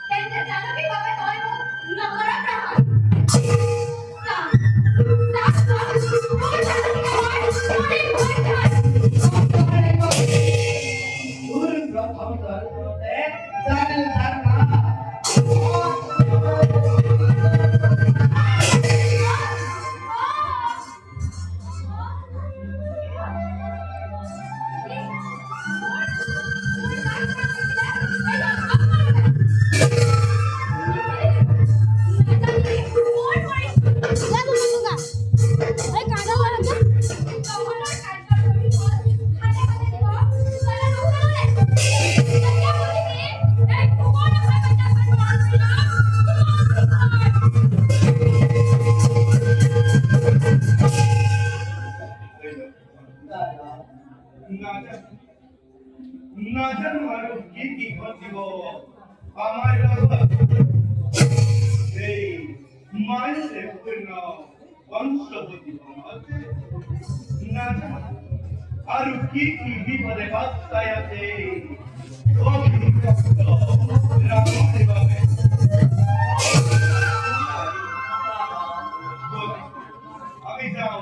त्यांच्या चालू की बाबा तोय नगरात राहा আর কি কি বিপদে বাঁচায় আছে অভিযুক্ত রাখতে পাবে আমি যাও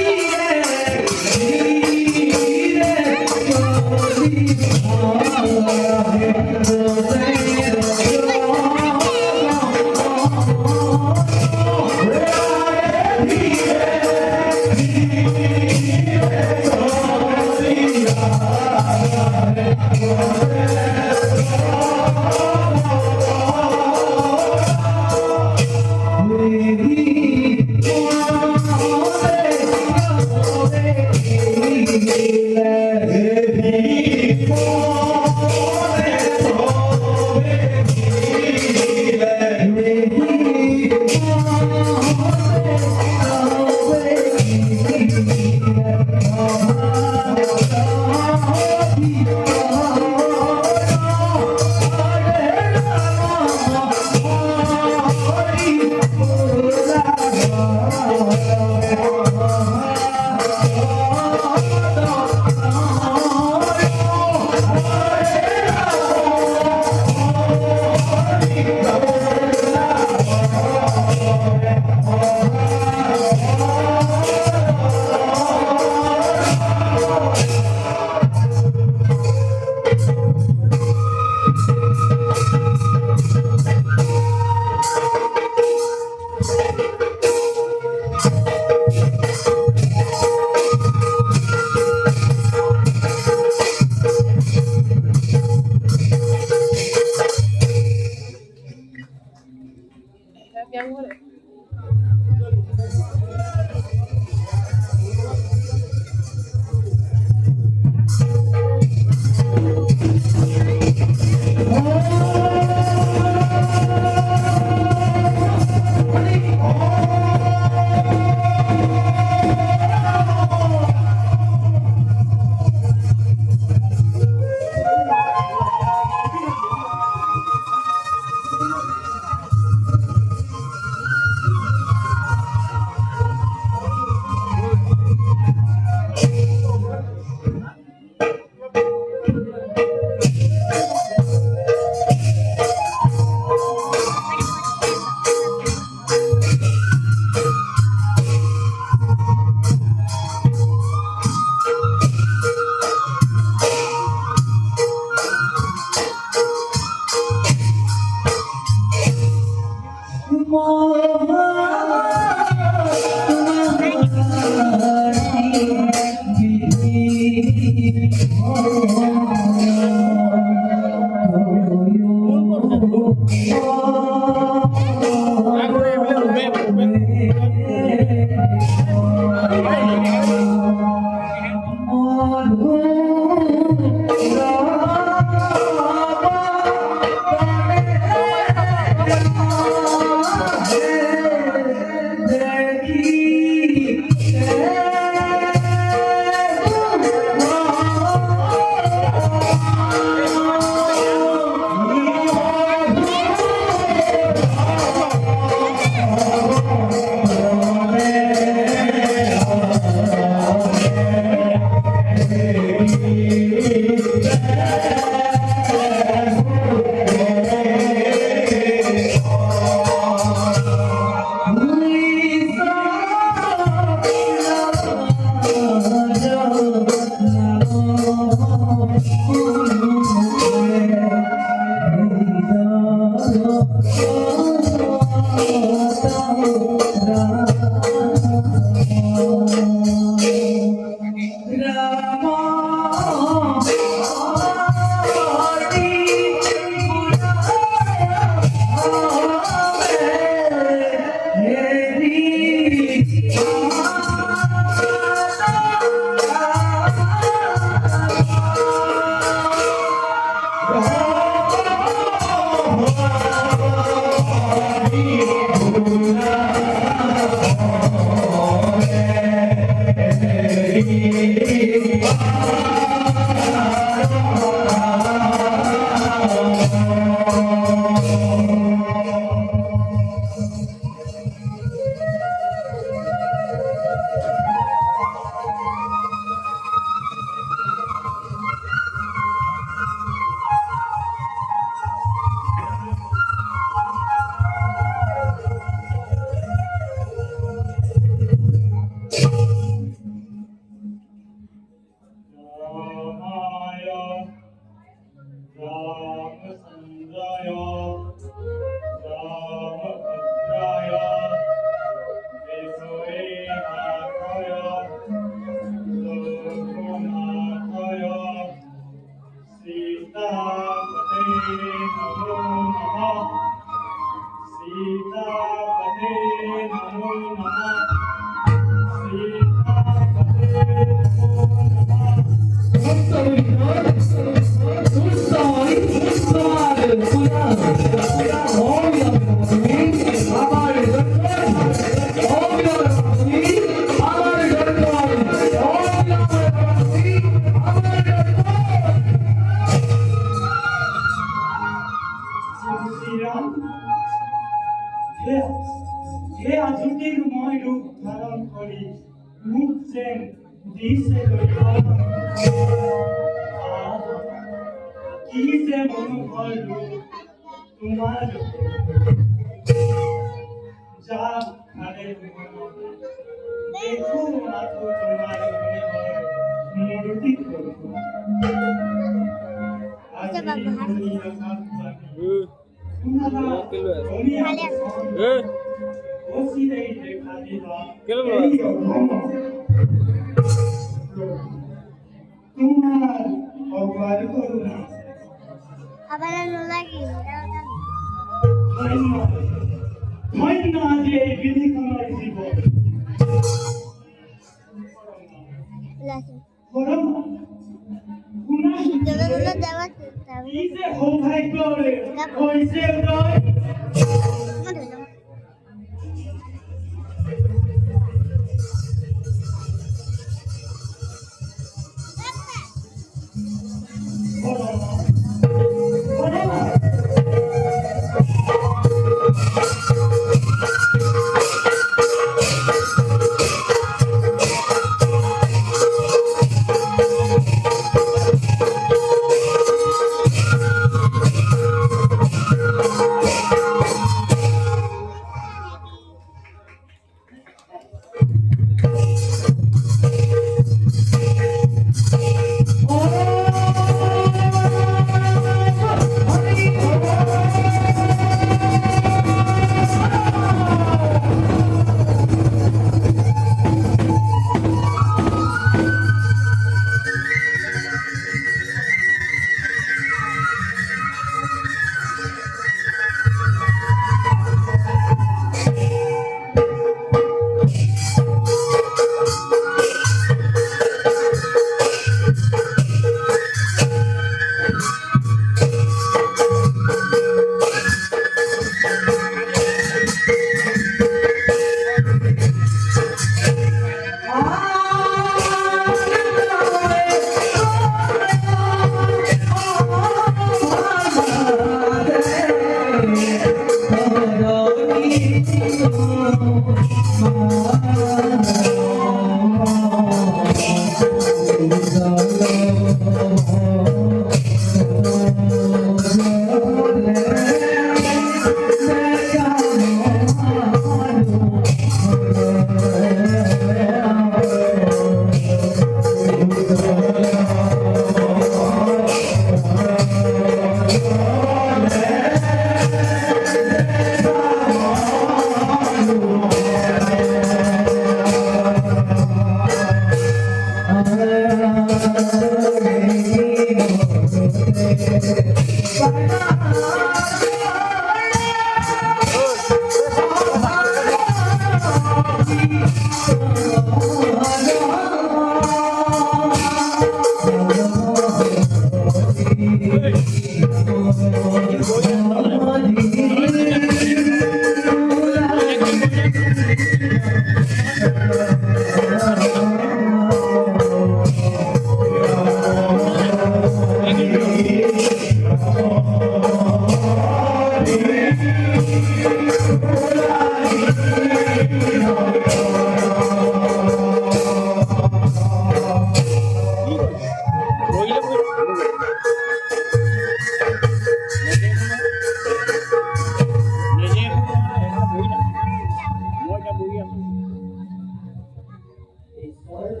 এই স্বর্ণ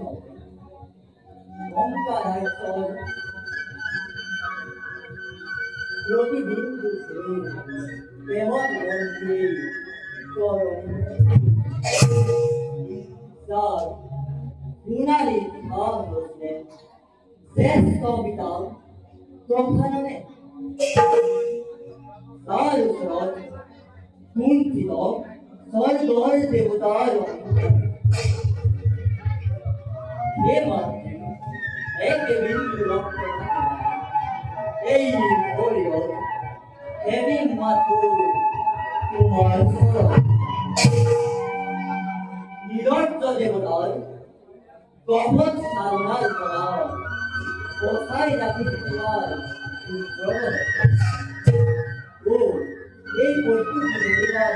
গঙ্গারায় স্বর্ণ প্রতিবিন্দু প্রেমত মন্ত্রী চরণ যার গুণালী ভাব বসলেন শেষ কবিতা প্রধাননে তার উপর কুণ্ঠিত স্বর্গর দেবতার হে মাতৃ এক বিন্দু রক্ত এই হরিও হেবি মাতু তোমার নিরন্ত দেবতার গহন সাধনার করা কোথায় রাখি তোমার জগৎ ও এই পরিস্থিতি দেবতার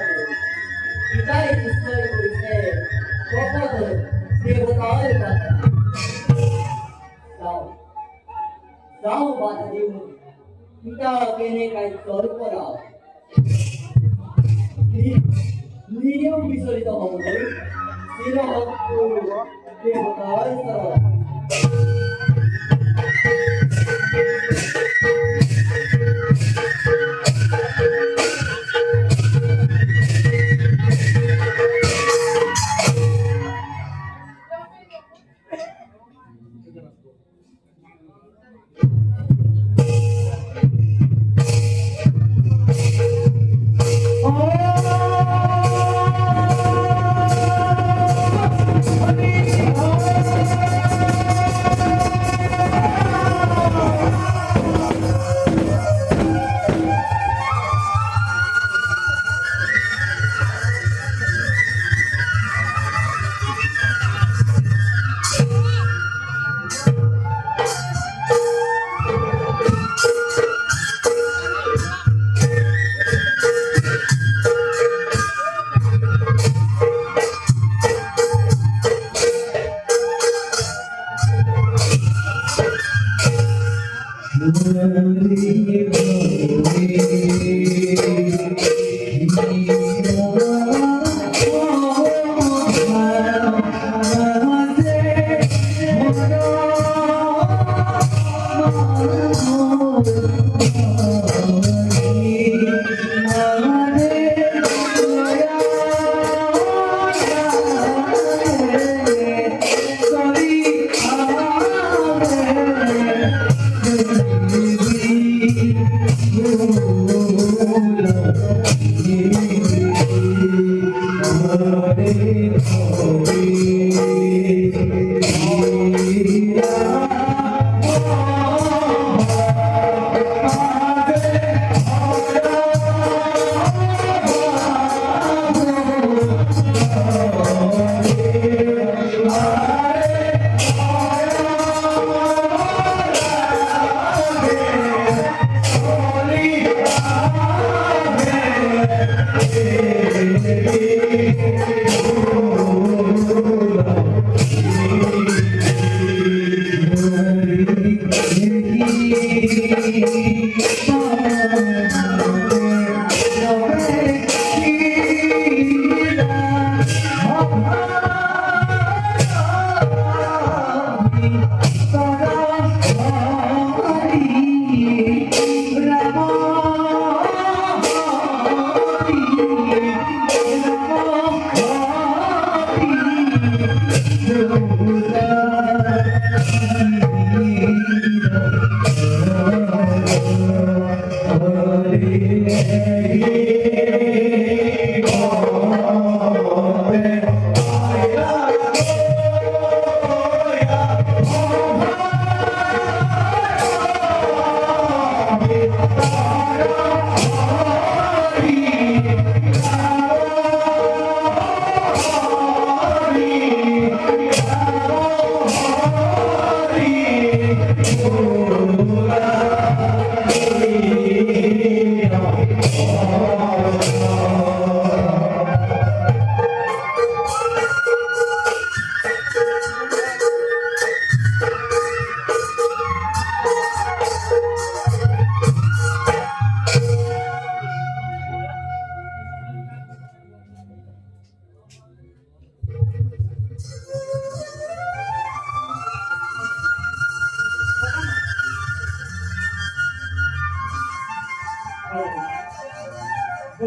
পিতায় নিশ্চয় করিছে শপথ দেবতার কথা যাও যাও বাধা দিও পিতা কেনে কাই তর করা নিজেও বিচলিত হব শিরহত্ত দেবতার শরণ Oh,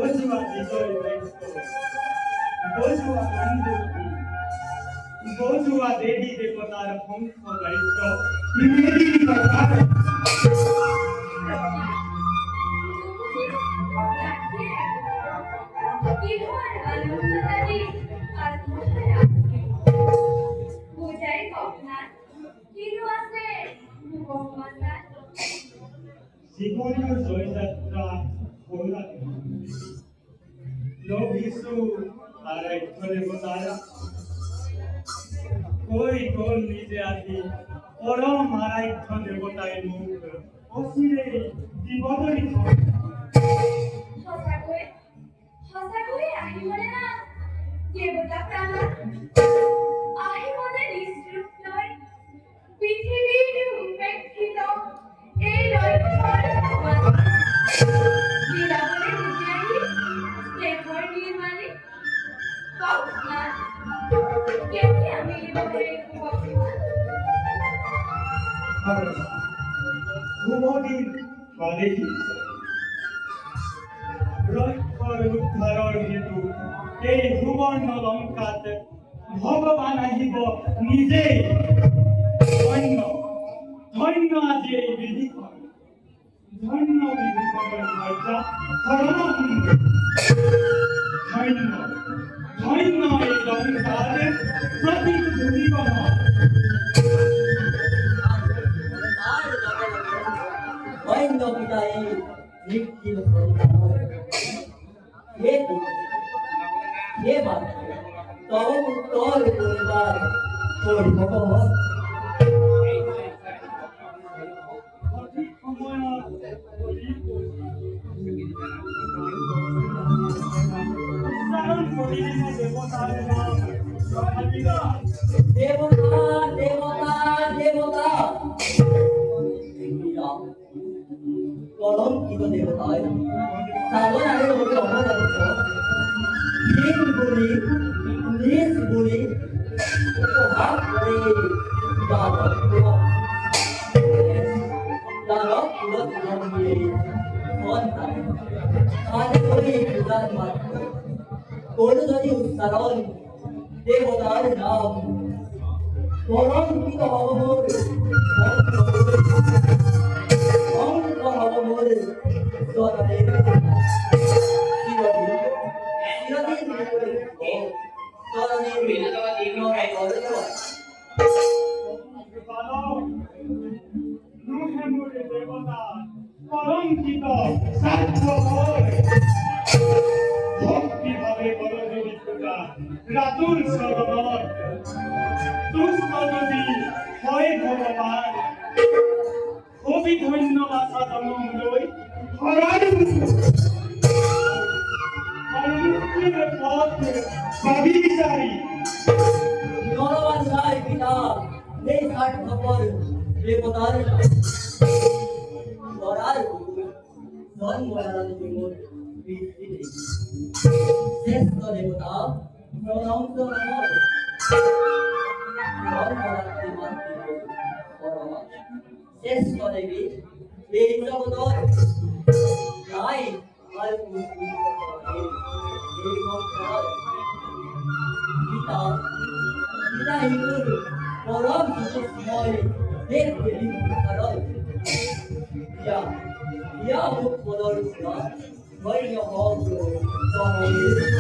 Bojua বিজয় ব্যস্ত Bojua আনন্দী Bojua দেবী দেবতার বংশ গায়িত ত্রিবেদী কথা জীবনের জয়যাত্রা হলা লোক যিশু আরাধ্য দেবতারা কই কোন নিজে আছি পরম আরাধ্য দেবতায় মুখ অচিরে জীবনই সঁচাকৈ আহিবনে না দেৱতা প্ৰাণ আহিবনে নিশ্চুপ লৈ পৃথিৱীৰ উপেক্ষিত এই লক্ষ্যৰ বিলাবলে নিজে আহি দেশৰ নিৰ্মাণী কওক না কেতিয়া মিলিব সেই শুভদিন বাদেহি লক্ষ্যৰ উদ্ধাৰৰ হেতু এই সুবৰ্ণ লংকাত ভগৱান আহিব নিজেই ধন্য ধন্য আজি এই বিধিখন ধন্য বিধিখনৰ মৰ্যা হৰণাকুণ্ড ধন্য ধন্য এই লংকাৰ প্ৰতীক ভূমিকণ ধন্য পিতাই নিখিল সন্তান হে হে বাদ তব উত্তর পরিবার তোর ভগবান সঠিক সময়ত উচ্চাৰণ কৰিলে দেৱতাৰ নাম ভাবিবা দেবতা দেবতা দেবতা কলঙ্কিত দেবতায় সাগর আগে ওকে অবদানত দিন বলি নিজ বলি উপহার করে দানব পুরো ধর্মে সন্তান আজ করে পূজার মাত্র কোনো যদি উচ্চারণ দেবতার নাম কলঙ্কিত হবর অঙ্ক হবর জনমের চিরদিন চিরদিন জনমের নয় অর্থ নৃহমূলে দেবতা কলঙ্কিত স্বার্থপর ভক্তিভাবে বলদেবী পূজা রাতুল সরবর দুষ্ট যদি হয় ভগবান কবি ধন্যবাদ জনম লৈ হরার মুক্তির পথ ভাবি বিচারি নরবান রায় পিতা এই স্বার্থপর দেবতার করার জন্মলার জীবন বৃদ্ধি শ্রেষ্ঠ দেবতা প্রণান্ত নমর জন্মলাত্রি মাতৃ পরমা শ্রেষ্ঠ দেবী এই জগতর নাই আর এই মন্ত্র পিতা পিতা হিন্দুর পরম সময় দেব দেবী কারণ ইয়া মুখ বদল বৈন্য হক জনমের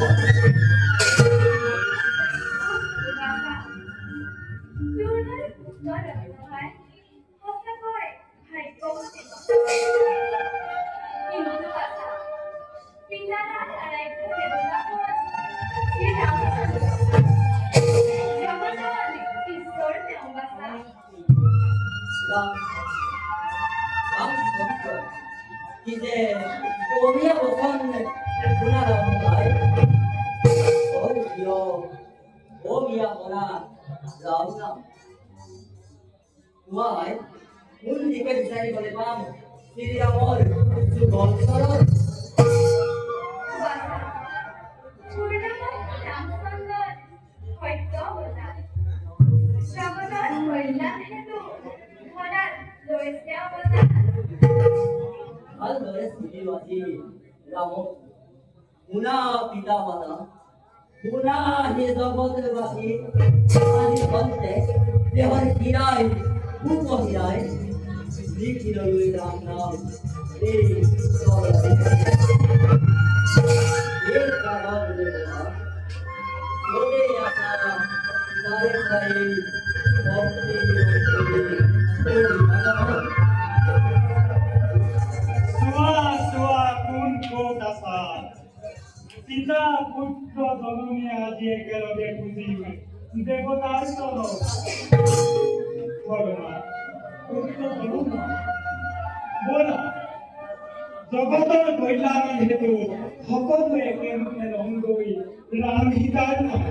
이제 오미야 보선 누나라고 말 어디요 오미야 보나 라우나 와이 문디가 디자인 거래 밤 시리랑 월 주건서로 al nores vivido allí, Ramón, पुन्हा पिता मला पुन्हा हे जगतवासी आणि बनते देवर हिराय खूप हिराय लिखिलोय राम नाम रे एक कागद देवा सोने याचा नारे नारे सुवा सुवा कोण कोट असा सीता पुत्र जनुनी আজি একেলগে খুঁজি দেৱতাৰ চৰণ ভগৱান পুত্ৰ জনুম বলা জগতৰ কল্যাণ হেতু সকলোৱে একেমুখে ৰং গৈ ৰাম সীতাৰ নাম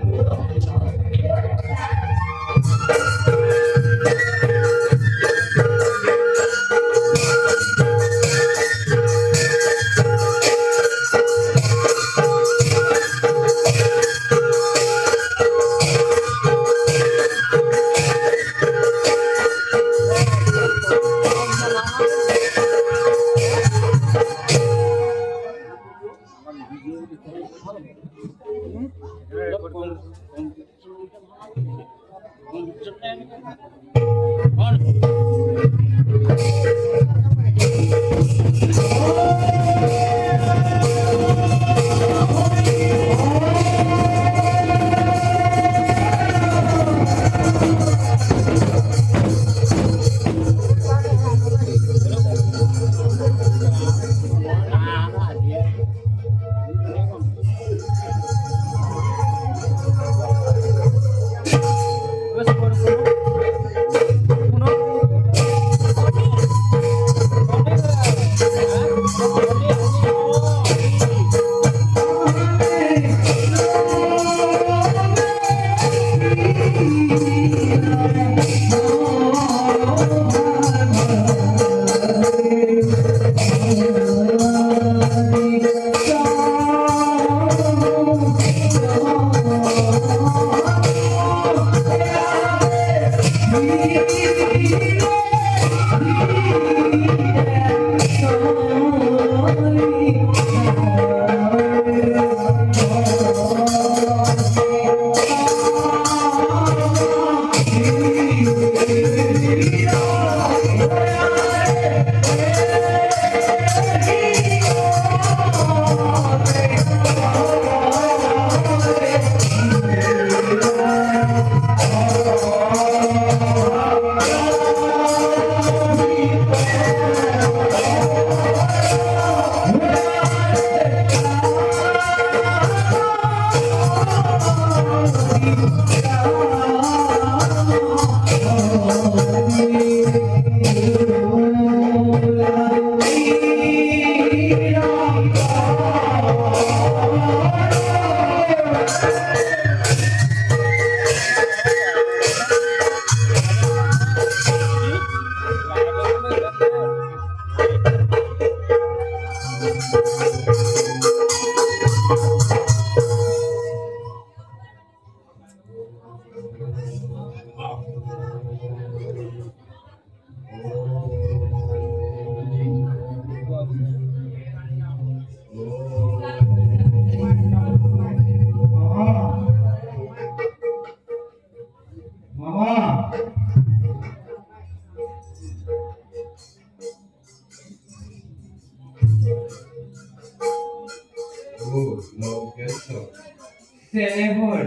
চেনেহৰ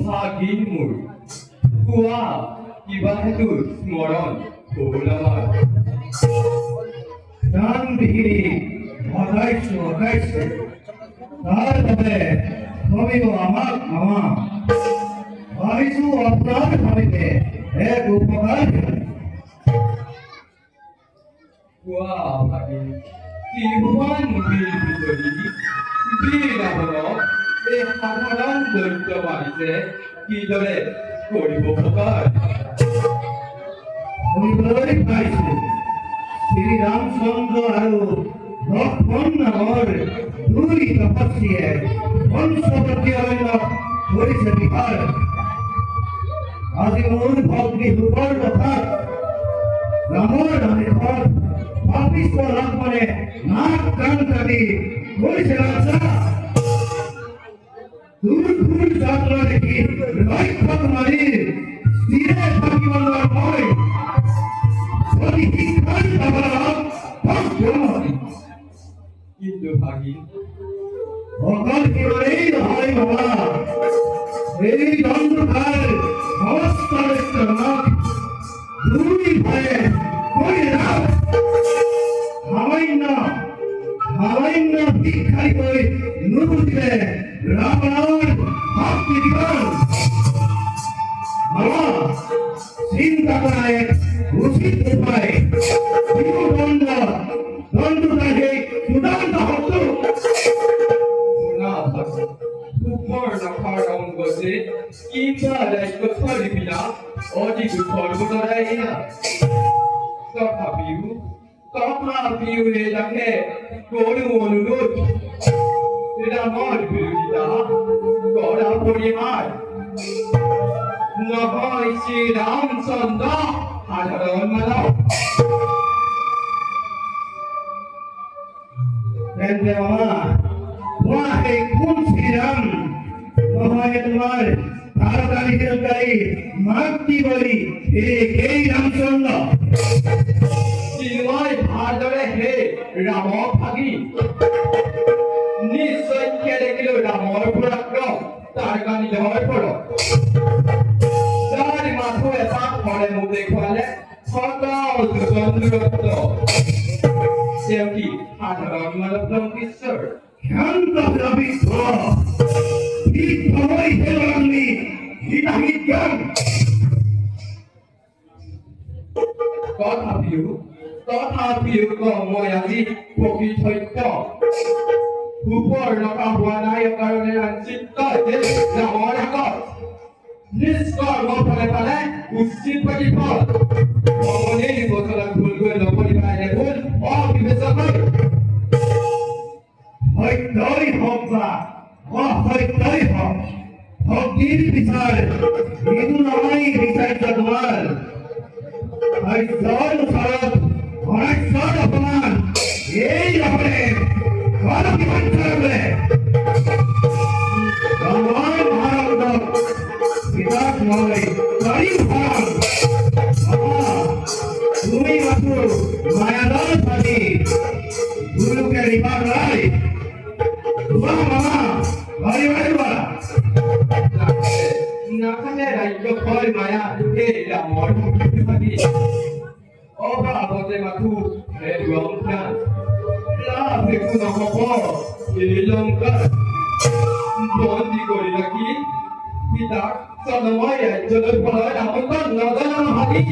ভাগিন মোৰ কোৱা কিবা হেতু স্মৰণ হ'ল আমাৰ দান বিহিৰি অকাইছে তাৰ বাবে ভাবিব আমাক মামা ভাবিছো অপৰাধ ভাবিলে এক উপকাৰ কোৱা ভাগিন কিমান বীৰ বিজয়ী বীৰ ৰাৱণক এই সাধাৰণ দৈত্য মাৰিছে কিদৰে কৰিব প্ৰকাৰ শুনিবলৈ পাইছো শ্ৰীৰামচন্দ্ৰ আৰু লক্ষ্মণ নামৰ দুই তপস্বীয়ে পঞ্চৱতী অৰণ্যত কৰিছে বিহাৰ আজি মোৰ ভগ্নী ৰূপৰ কথাত ৰামৰ আদেশত পাপিষ্ঠ লক্ষ্মণে নাক কাণ কাটি কৰিছে ৰাজা দূর দূর যাত্রা দেখি লক্ষ্য মারি স্থিরে থাকিবার নয় যদি শিক্ষার দ্বারা কিন্তু ভাগিন অকাল কেবলেই হয় বাবা এই দণ্ডকার অবস্থার নাক দুই ভয়ে করে দাও হাওয়াইন্য ভিক্ষারি করে নুর দিলে রাবণ হাতকে দিবেন বাবা চিন্তা করায় উচিত উপায় দণ্ডকারকে চূড়ান্ত হতো না ভাগিন উপর নখারণ গছে কিংবা রাজ্য ফলিবিনা অধিক ফলবতরাইয়া তথাপিও এটাকে করু অনুরোধ রামর বিরোধিতা করা পরিহার নহয় শ্রীরামচন্দ্র সাধারণ মানব তেন্তে মামা তোমার এই কোন শ্রীরাম নহয় তোমার তাড়াতাড়ি হিরোকারী মাতৃ বলি এই রামচন্দ্র চিন্ময় ভাদরে হে রাম ভাগি নিশ্চয় কে দেখিল রামৰ পৰাক্ৰম তাৰ গানি জয় পৰ যাৰ মাথো এটা ঘৰে মোক দেখুৱালে সকল দুৰ্গন্ধ তেওঁ কি সাধাৰণ মানৱ ঈশ্বৰ শান্ত রবিত্র বিদ্যময় হেলাঙ্গি হিতাহিজ্ঞান তথাপিও মই আজি প্ৰকৃত সত্য ওপৰ নকা হোৱা নাই কাৰণে ৰাঞ্চিত ৰামৰ আগত নিষ্কৰ্ম ফলে পালে উচিত প্ৰতিফল ভগৱানেই বচলা ভুল গৈ নকৰিবা এনে ভুল অবিবেচনাই সত্যই হওক বা অসত্যই হওক ভক্তিৰ বিচাৰ এইটো নহয় বিচাৰ্য তোমাৰ সত্যৰ ওচৰত অনাশ্যৰ অপমান এই ৰহৰে ঘৰ কিমান চালে ভগৱান মহাৰাজক পিতাক মই কৰিম ভাল তুমি মাথো মায়াদল ভাবি গুৰুকে ৰিবা নাই মামা বাড়ি বাড়ি বাড়া নাখালে ৰাজ্য ভয় মায়া দুখে ৰামৰ ভাগি অভাৱতে মাথো হে লংকা লাভ একো নহব এই লংকা বন্দী কৰি ৰাখি পিতাক চন্দ্ৰময় ৰাজ্যলৈ পলাই আমন্ত্ৰণ নজনা ভাগি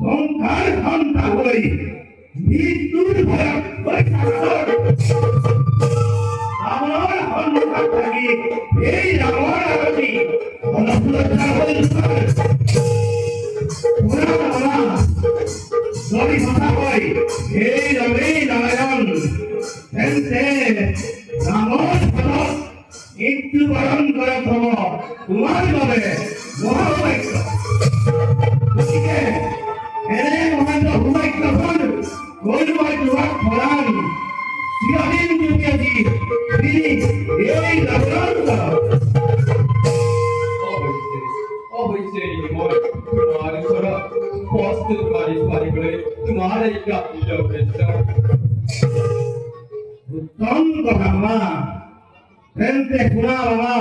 লংকার ঘন্টা হই মৃত্যুর ভয়ক আমার হন্যকার থাকি এই রামার আগতি অনপুরতা হইল যদি কথা কই এই রবি নারায়ণ তেন্তে রামর ফলত মৃত্যুবরণ করে থব তোমার বাবে মহাবাক্য গতিকে এনে মহেন্দ্র ভূমাইক্যখন গৌরবাই তোমাক ফলান চিরদিন দুনিয়াজি তিনি এই রাবণ অৱশ্যে মই তোমাৰ ওচৰত প্ৰস্তুত কৰিবলৈ তোমাৰ এই গাফিল প্ৰেছৰ উত্তম কথা মা তেন্তে শুনা বাবা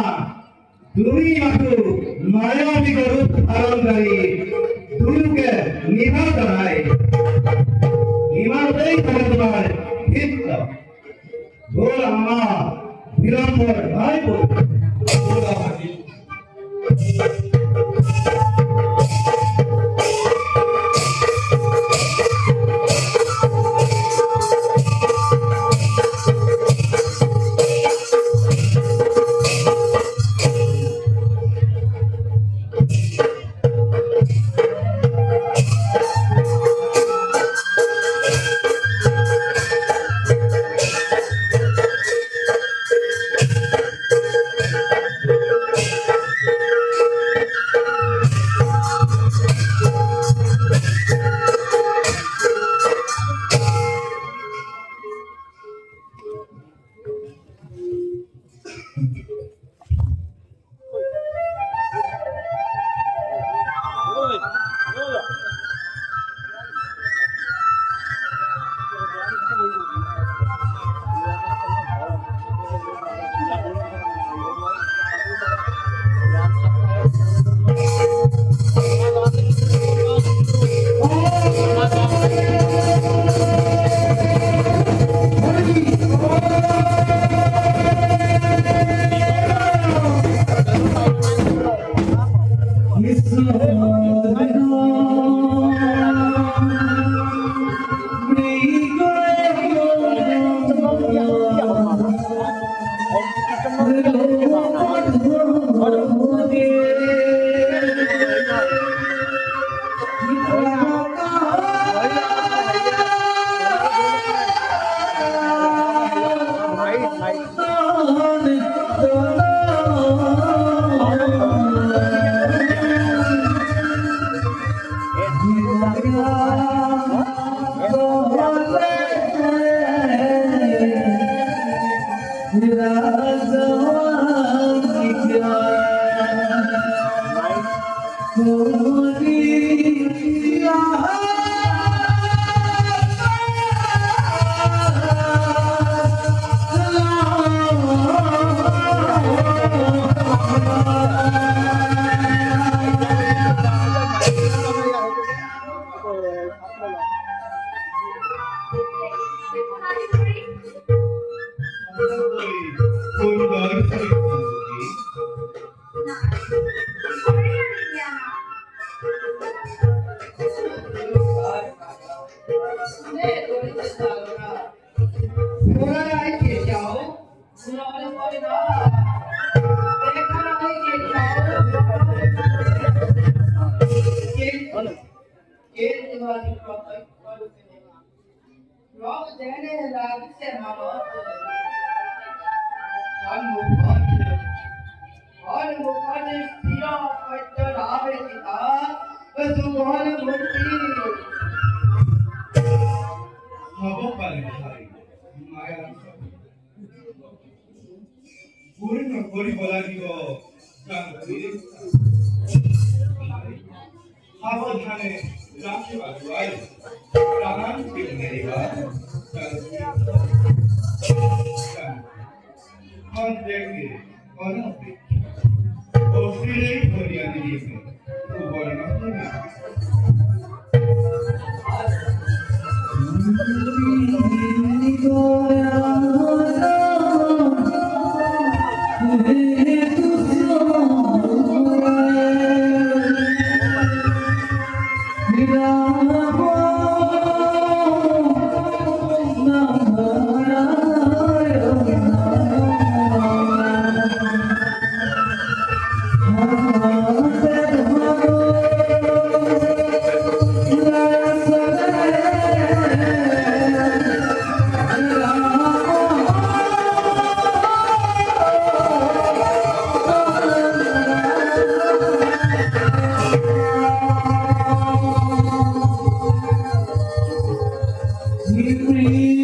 তুমি মাথো মায়াবী গরুত ধারণকারী দুয়োকে নিভা জনাই ইমানতেই থাকে তোমার চিত্ত বল আমা বিলম্বর ভাই বল ভাগি দেখুন আদি করি कोई गाड़ी खड़ी होगी না ঘরে আমি গিয়া না हवा पाले भाई माया पूरी न पूरी बोला कि वो जान मेरे भाई हवा थाने राखी बाई राम के मेरी बात हम देंगे और और फिर ही भरिया दीजिए वो बोलना नहीं বুদ্ধি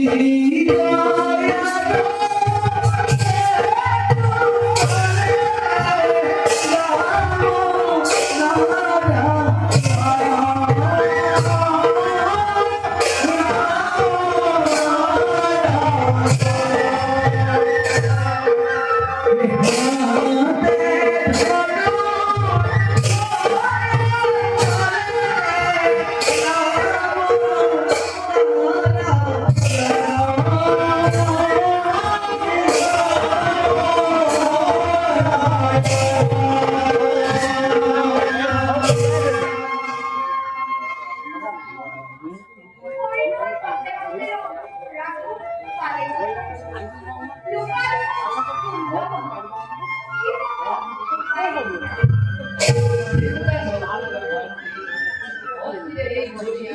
বুদ্ধি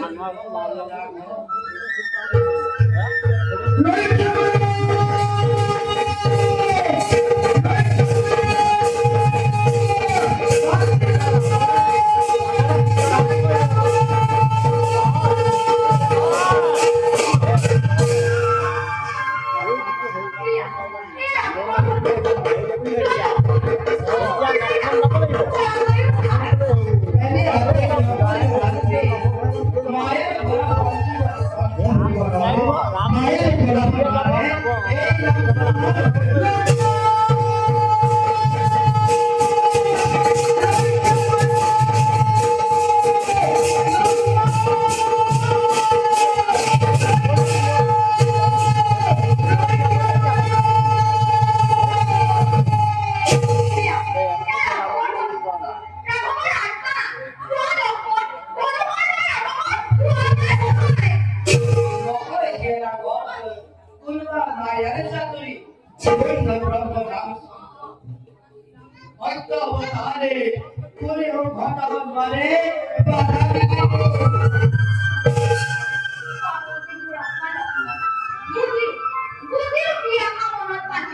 কি আমার মনত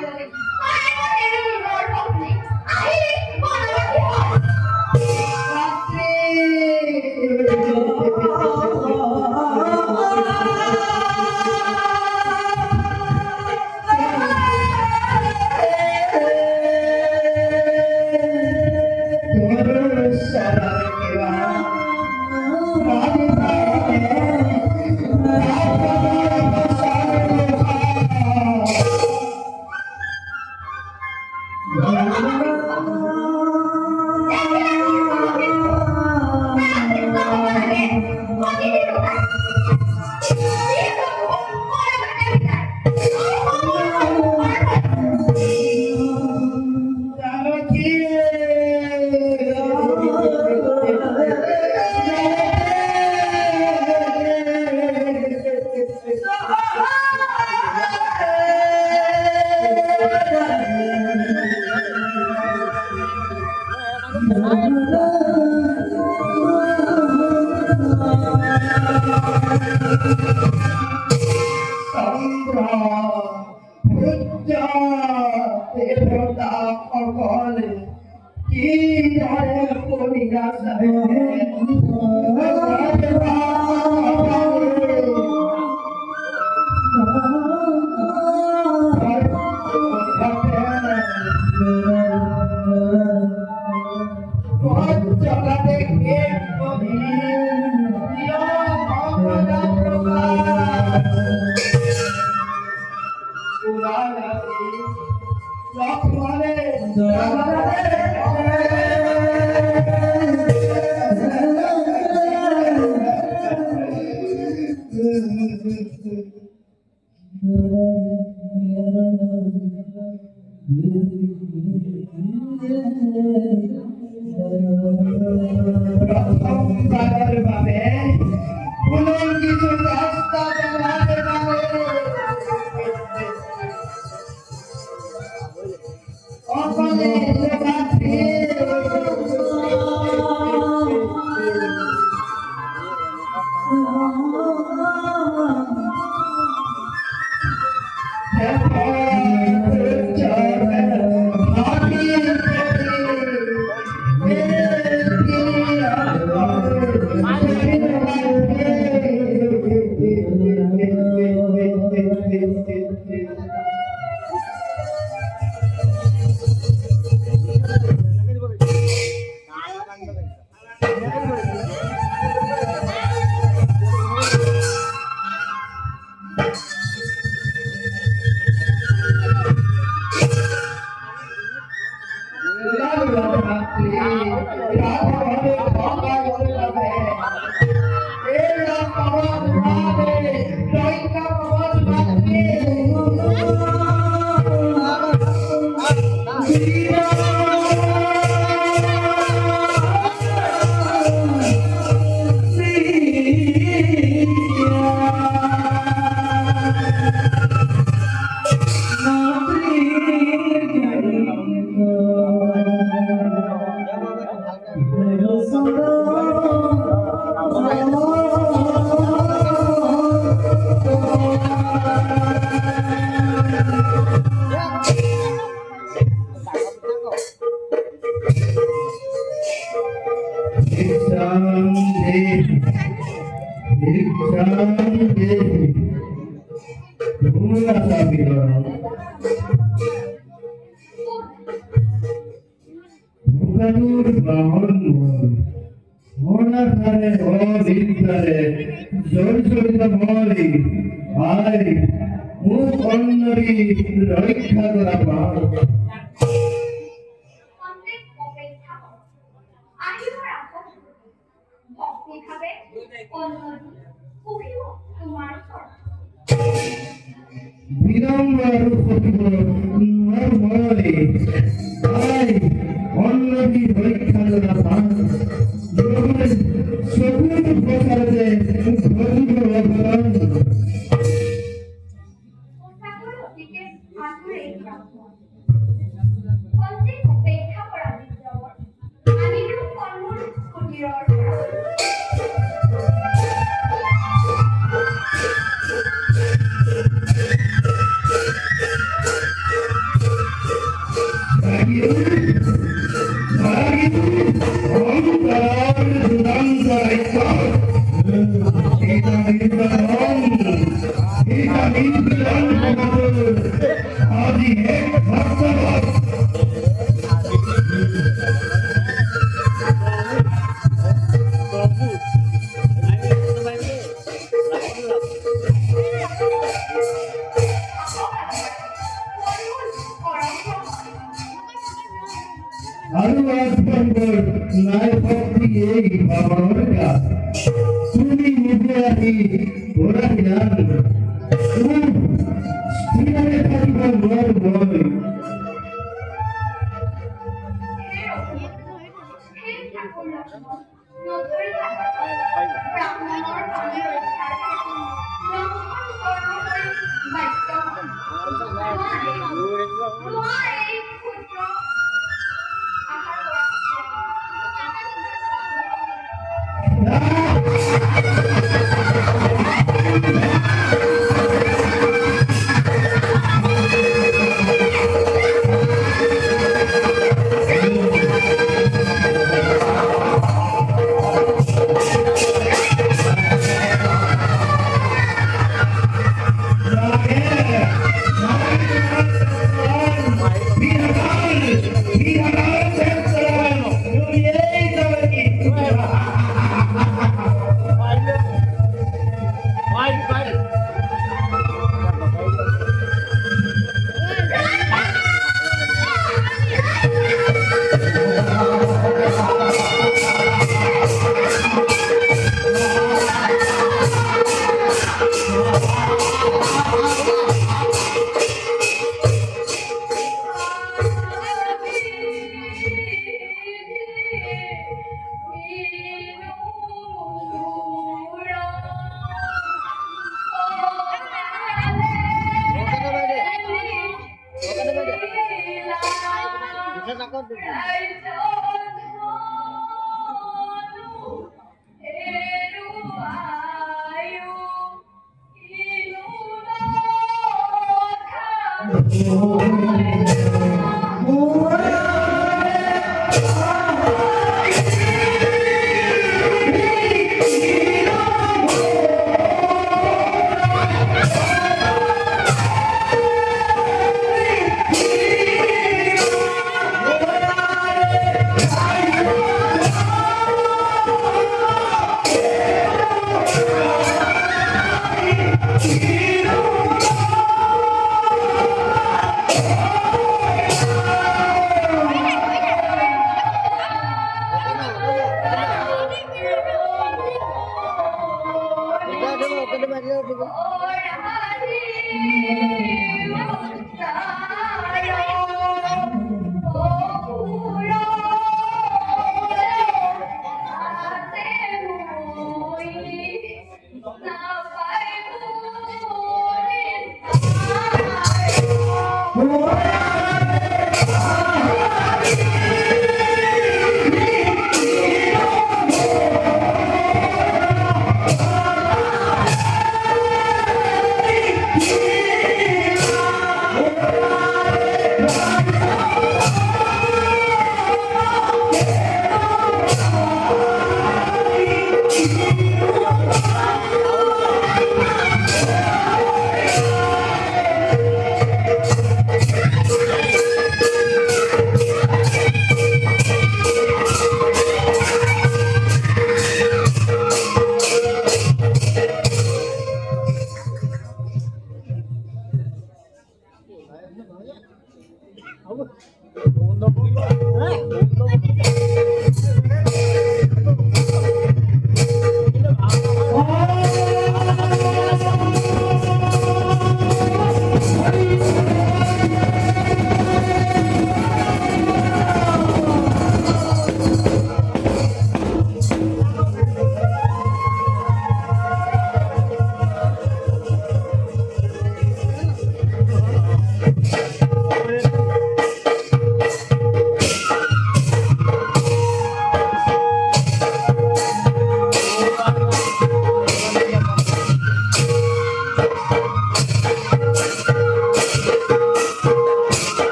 আরো আসবার নাই ভক্তি এই ভাবনাটা তুমি নিজে আনি ওরা জান স্থিরে থাকিব নয় নয় হে ঠাকুর লক্ষ্মণ, নজরে ব্রাহ্মণৰ ভাৱে লক্ষ্মণ কৰ্ণলৈ বাধ্য হল। তোমাৰ এই ক্ষুদ্ৰ আশাৰ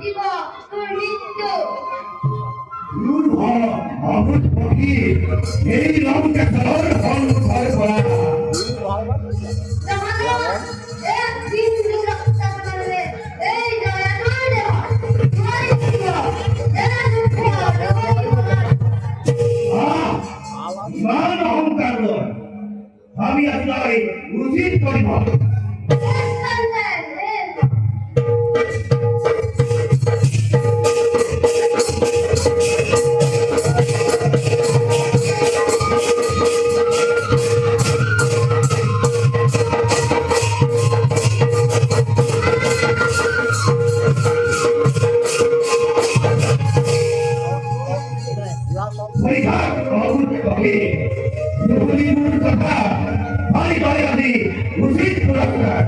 দিব তোর মৃত্যু। দূর হ অভূত পক্ষী এই লঙ্কা সর ফল ঘর করা জাহান্নাম এক বিন্দু রক্ত পড়বে এই দয়াময় মারি দিব এরা দুঃখ ইমান অহংকার নয় আমি আপনার উচিত করিব পরীক্ষা অভূত পক্ষী দুপুরি মূল কথা বাড়ি বাড়ি আদি উচিত পুরস্কার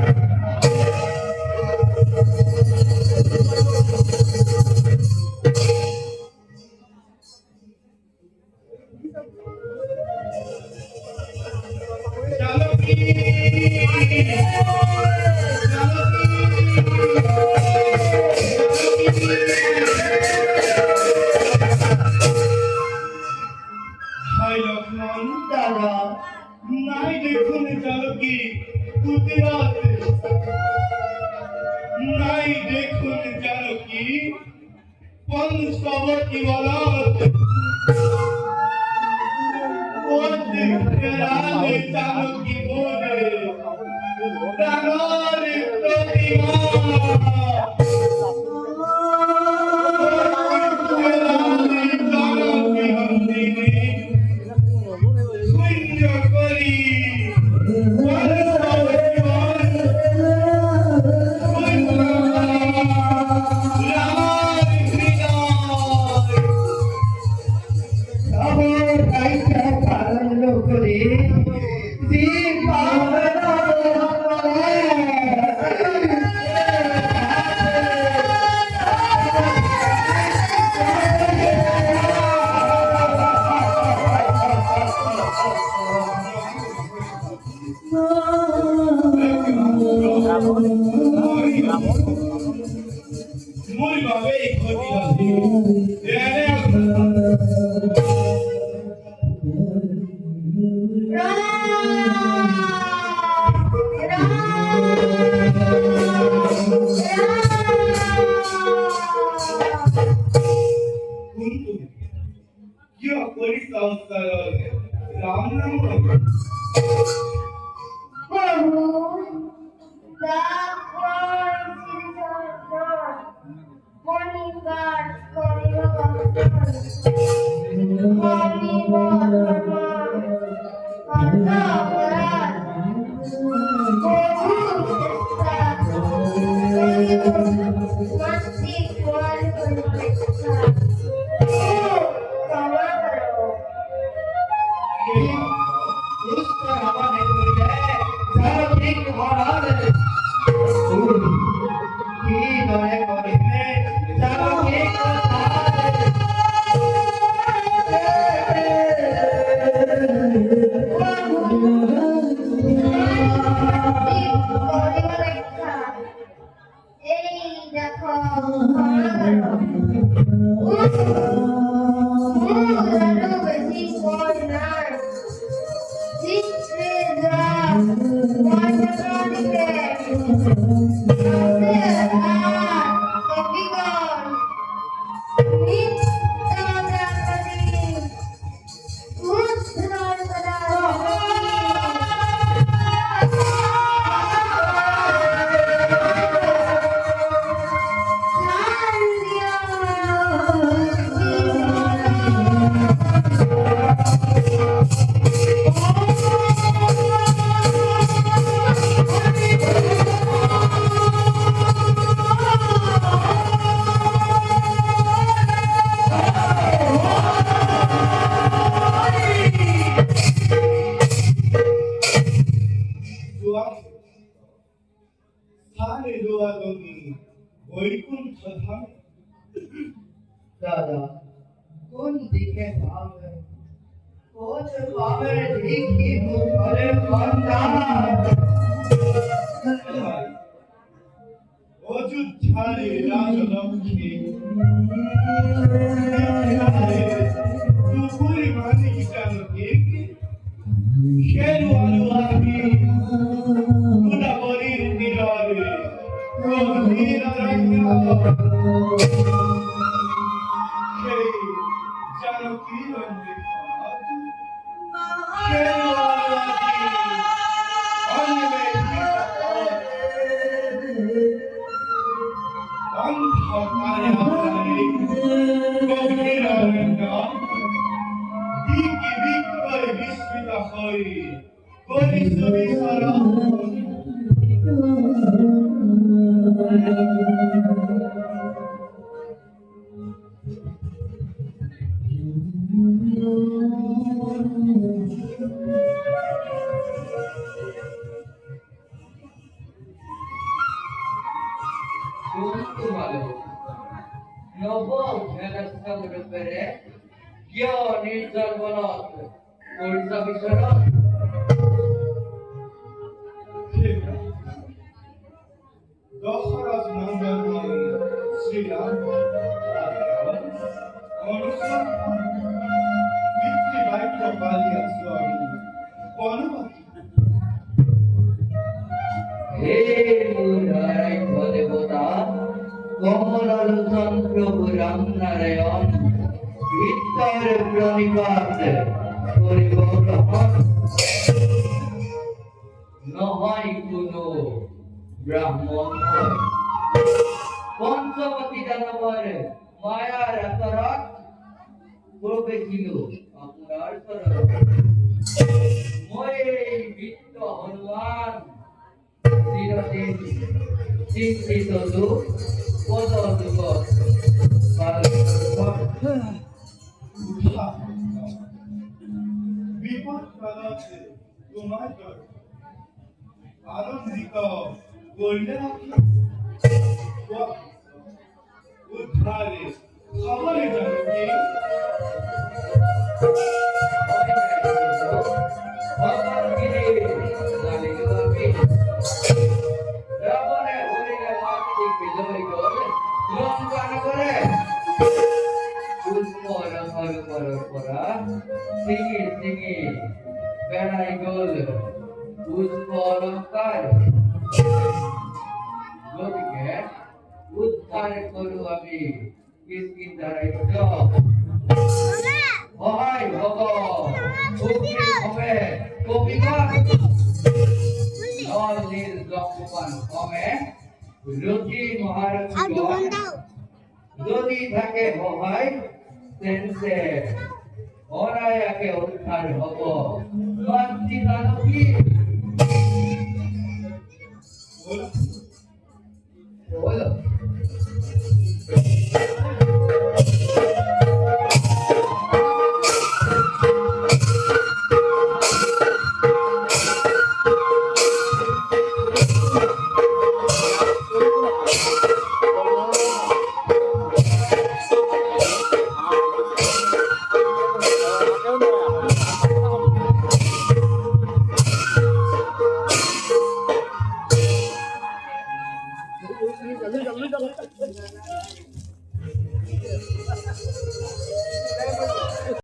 হাই লক্ষ্মণ দাদা নাই দেখুন জানকী কুটিরাতে নাই দেখুন জানকী পঞ্চবতী বলত ওতে কেরালে জানকী বলে প্রাণের প্রতিমা কেরালে জানকী নন্দিনী শূন্য করি আমার কাইটা পালন করে জীব পালন করে muy babé ক্ষতি কিন্তু কিয় কৰি সংস্কাৰ ৰাম নাম প্রভু মনিবার করিব বৈকুণ্ঠ ধাম দাদা কোন দিকে পাবে কোচ পাবে দেখি মুখের সন্তান ও অযোধ্যারে রাজলক্ষ্মী দুপুরি মানিক কেন দেখে খেলু আলু আমি গুণাবলীর নীরবে গভীর সেই জানকী রঞ্জে খেলু আলু আমি অন্ধকারে আধারে গভীর অরণ্য দিকে দিক করে বিস্মিত হই করিস বিচরণ Junto malo. Novo Jnana Rupere, Gyo Nirjan Banat, Orisa Bisharat. Dasharath নন্দন শ্রীরাম অনুসরণ পিতৃবাক্য পালিয়া স্বামী বনপতি হে মুরাই দেবতা কমলালোচন প্রভু রাম নারায়ণ ভিতর প্রণিপাত করিব গ্রহণ নহয় কোনো ব্রাহ্মণ পঞ্চবতী দানবর মায়ার আকারত প্রবেশিল আপনার শরণ মই বিত্ত হনুমান চিরদিন চিন্তিত দুঃখ পদ দুঃখ বিপদ কালতে তোমার জয় আনন্দিত করলে উদ্ধারে খবরে জানকে বেড়াই গোল পুষ্প অলঙ্কার গতিকে উদ্ধার করু আমি কিসকিন দ্বারাই হয় ভগ উগ্রী হবে কবিগণ নল নীল লক্ষ্মণ কমে রতি মহারথীগণ যদি থাকে হয় তেনসে অনায়াকে উদ্ধার হব মাতৃ দানবী বলো